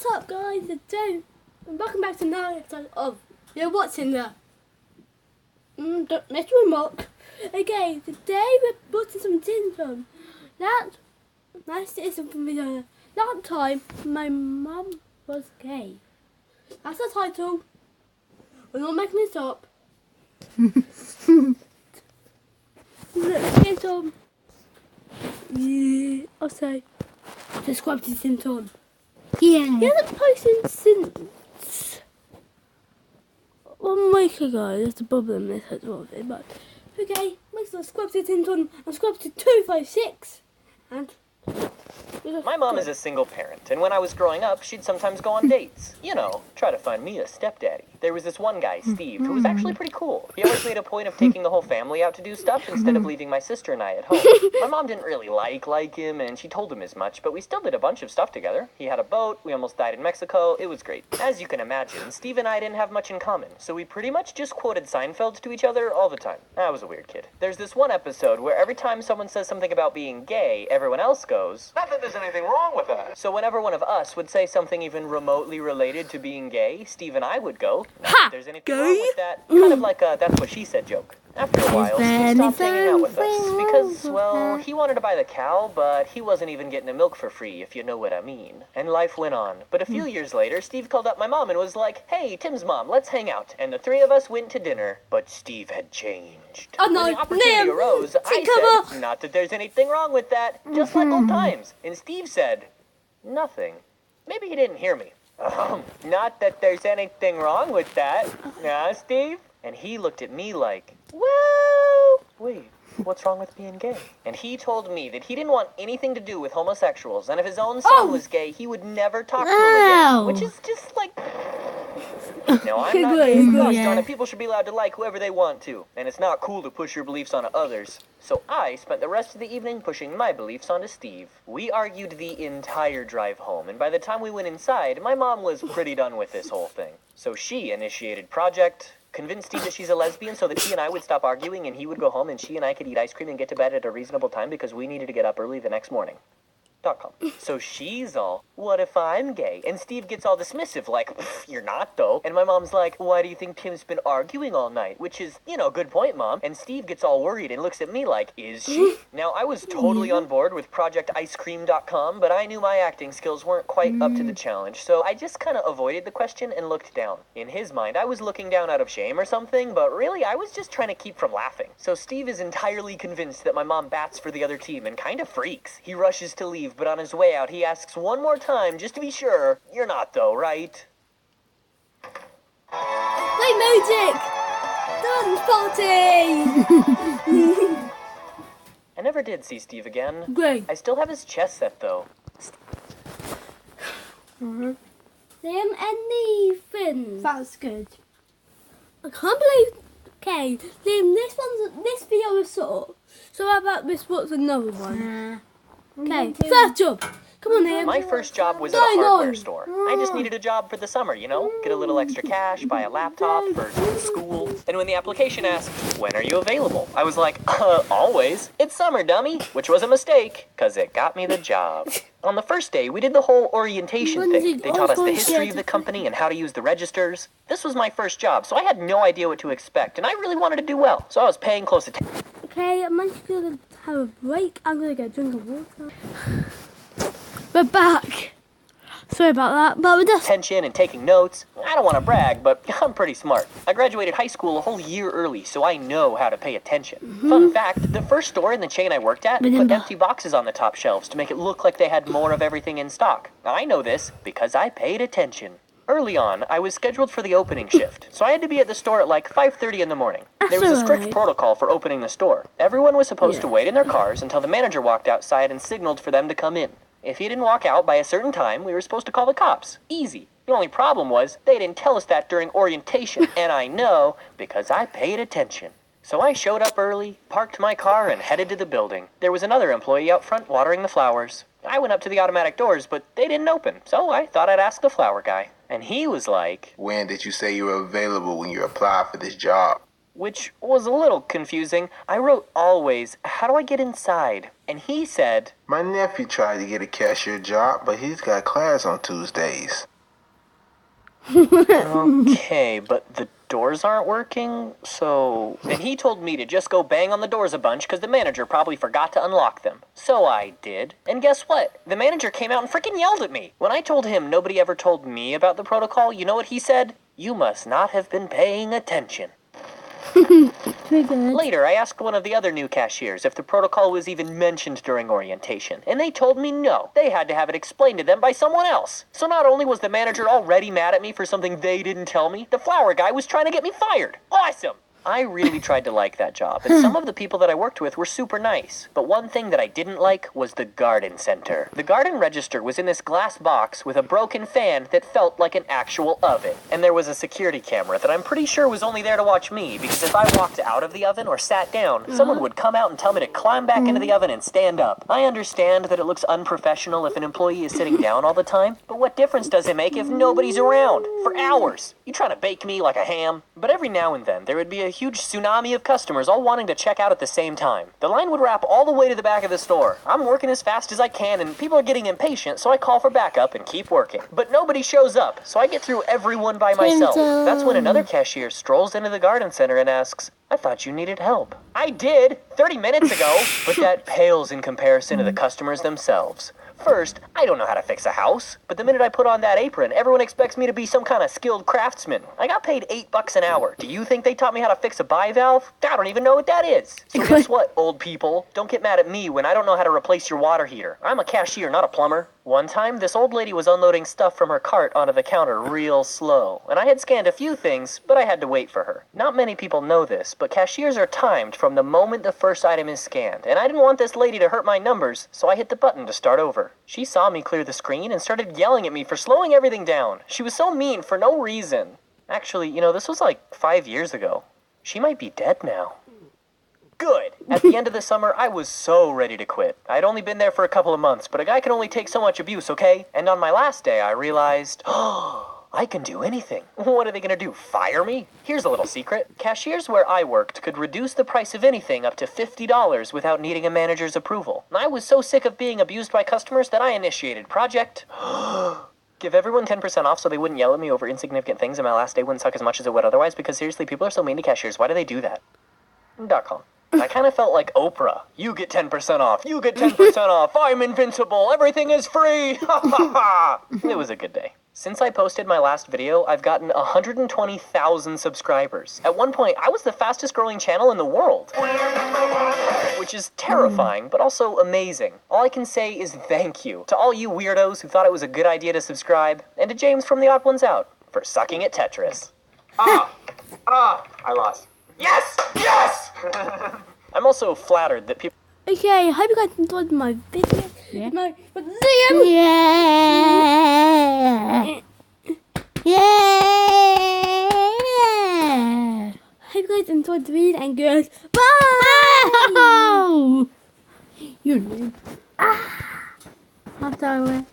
What's up, guys? Today, welcome back to another episode of You're Watching the Mr. Remark. Okay, today we're putting some tins on. That's it from video. That time, my mum was gay. That's the title. We're not making this up. Let's get on. Yeah, I'll say. Subscribe to Sinton. Yeah. He hasn't posted since 1 week ago. That's the problem. This has all of it, but okay. Make sure to subscribe to Tinton and subscribe to 256. And my mom is a single parent, and when I was growing up, she'd sometimes go on dates. You know, try to find me a stepdaddy. There was this one guy, Steve, who was actually pretty cool. He always made a point of taking the whole family out to do stuff instead of leaving my sister and I at home. My mom didn't really like him, and she told him as much, but we still did a bunch of stuff together. He had a boat, we almost died in Mexico, it was great. As you can imagine, Steve and I didn't have much in common, so we pretty much just quoted Seinfeld to each other all the time. I was a weird kid. There's this one episode where every time someone says something about being gay, everyone else goes, "Not that there's anything wrong with that." So whenever one of us would say something even remotely related to being gay, Steve and I would go, "Not that there's anything wrong with that." Kind of like a "that's what she said" joke. After a while, Steve stopped hanging out with us because, well, he wanted to buy the cow, but he wasn't even getting the milk for free, if you know what I mean. And life went on. But a few years later, Steve called up my mom and was like, "Hey, Tim's mom, let's hang out." And the three of us went to dinner, but Steve had changed. Oh, no, When the opportunity arose, I cover. said, "Not that there's anything wrong with that, just like old times." And Steve said, "Nothing." Maybe he didn't hear me. "Not that there's anything wrong with that, Steve?" And he looked at me like, "Well, wait, what's wrong with being gay?" And he told me that he didn't want anything to do with homosexuals, and if his own son was gay, he would never talk to him again. Which is just like... No, I'm not gay. Gosh darn it, people should be allowed to like whoever they want to. And it's not cool to push your beliefs onto others. So I spent the rest of the evening pushing my beliefs onto Steve. We argued the entire drive home, and by the time we went inside, my mom was pretty done with this whole thing. So she initiated Project... convinced Steve that she's a lesbian so that he and I would stop arguing and he would go home and she and I could eat ice cream and get to bed at a reasonable time because we needed to get up early the next morning. .com. So she's all, "What if I'm gay?" And Steve gets all dismissive, like, "You're not, though." And my mom's like, "Why do you think Tim's been arguing all night?" Which is, you know, good point, Mom. And Steve gets all worried and looks at me like, "Is she?" Now, I was totally on board with ProjectIceCream.com, but I knew my acting skills weren't quite up to the challenge, so I just kind of avoided the question and looked down. In his mind, I was looking down out of shame or something, but really, I was just trying to keep from laughing. So Steve is entirely convinced that my mom bats for the other team and kind of freaks. He rushes to leave, but on his way out, he asks one more time, just to be sure, "You're not though, right?" Play music! Dance party! I never did see Steve again. Great. I still have his chess set, though. Them and Ethan. That's good. I can't believe. Okay, Liam, this video is short. So how about this? What's another one? Okay, first job. Come on, Liam. My first job was at a hardware store. I just needed a job for the summer, you know? Get a little extra cash, buy a laptop for school. And when the application asked, "When are you available?" I was like, always. It's summer, dummy. Which was a mistake, because it got me the job. On the first day, we did the whole orientation thing. They taught us the history of the company and how to use the registers. This was my first job, so I had no idea what to expect, and I really wanted to do well. So I was paying close attention. Okay, I'm actually going to have a break. I'm going to get a drink of water. We're back. Sorry about that, but we're just... Attention and taking notes. I don't want to brag, but I'm pretty smart. I graduated high school a whole year early, so I know how to pay attention. Fun fact, the first store in the chain I worked at put empty boxes on the top shelves to make it look like they had more of everything in stock. Now, I know this because I paid attention. Early on, I was scheduled for the opening shift, so I had to be at the store at like 5:30 in the morning. There was a strict protocol for opening the store. Everyone was supposed to wait in their cars until the manager walked outside and signaled for them to come in. If he didn't walk out by a certain time, we were supposed to call the cops. Easy. The only problem was, they didn't tell us that during orientation, and I know because I paid attention. So I showed up early, parked my car, and headed to the building. There was another employee out front watering the flowers. I went up to the automatic doors, but they didn't open, so I thought I'd ask the flower guy. And he was like, "When did you say you were available when you applied for this job?" which was a little confusing. I wrote always, how do I get inside? And he said, My nephew tried to get a cashier job, but he's got class on Tuesdays. okay, but the doors aren't working, so... And he told me to just go bang on the doors a bunch because the manager probably forgot to unlock them. So I did. And guess what? The manager came out and freaking yelled at me. When I told him nobody ever told me about the protocol, you know what he said? You must not have been paying attention. Later, I asked one of the other new cashiers if the protocol was even mentioned during orientation, and they told me no. They had to have it explained to them by someone else. So not only was the manager already mad at me for something they didn't tell me, the flower guy was trying to get me fired. Awesome! I really tried to like that job, and some of the people that I worked with were super nice. But one thing that I didn't like was the garden center. The garden register was in this glass box with a broken fan that felt like an actual oven. And there was a security camera that I'm pretty sure was only there to watch me, because if I walked out of the oven or sat down, someone would come out and tell me to climb back into the oven and stand up. I understand that it looks unprofessional if an employee is sitting down all the time, but what difference does it make if nobody's around? For hours. You trying to bake me like a ham? But every now and then, there would be a huge tsunami of customers all wanting to check out at the same time. The line would wrap all the way to the back of the store. I'm working as fast as I can, and people are getting impatient, so I call for backup and keep working. But nobody shows up, so I get through everyone by myself. That's when another cashier strolls into the garden center and asks, I thought you needed help. I did, 30 minutes ago, but that pales in comparison to the customers themselves. First, I don't know how to fix a house, but the minute I put on that apron, everyone expects me to be some kind of skilled craftsman. I got paid $8 an hour. Do you think they taught me how to fix a bivalve? I don't even know what that is. So guess what, old people? Don't get mad at me when I don't know how to replace your water heater. I'm a cashier, not a plumber. One time, this old lady was unloading stuff from her cart onto the counter real slow, and I had scanned a few things, but I had to wait for her. Not many people know this, but cashiers are timed from the moment the first item is scanned, and I didn't want this lady to hurt my numbers, so I hit the button to start over. She saw me clear the screen and started yelling at me for slowing everything down. She was so mean for no reason. Actually, this was like 5 years ago. She might be dead now. Good. At the end of the summer, I was so ready to quit. I'd only been there for a couple of months, but a guy can only take so much abuse, okay? And on my last day, I realized, I can do anything. What are they gonna do, fire me? Here's a little secret. Cashiers where I worked could reduce the price of anything up to $50 without needing a manager's approval. I was so sick of being abused by customers that I initiated Project... Give everyone 10% off so they wouldn't yell at me over insignificant things and my last day wouldn't suck as much as it would otherwise, because seriously, people are so mean to cashiers. Why do they do that? .com. I kind of felt like Oprah. You get 10% off. You get 10% off. I'm invincible. Everything is free. Ha ha ha. It was a good day. Since I posted my last video, I've gotten 120,000 subscribers. At one point, I was the fastest growing channel in the world. Which is terrifying, but also amazing. All I can say is thank you to all you weirdos who thought it was a good idea to subscribe, and to James from The Odd Ones Out for sucking at Tetris. I lost. Yes! Yes! I'm also flattered that people... Okay, I hope you guys enjoyed my video. Yeah. Yeah. Hope you guys enjoyed the video and girls. Bye! You knew. I'm sorry.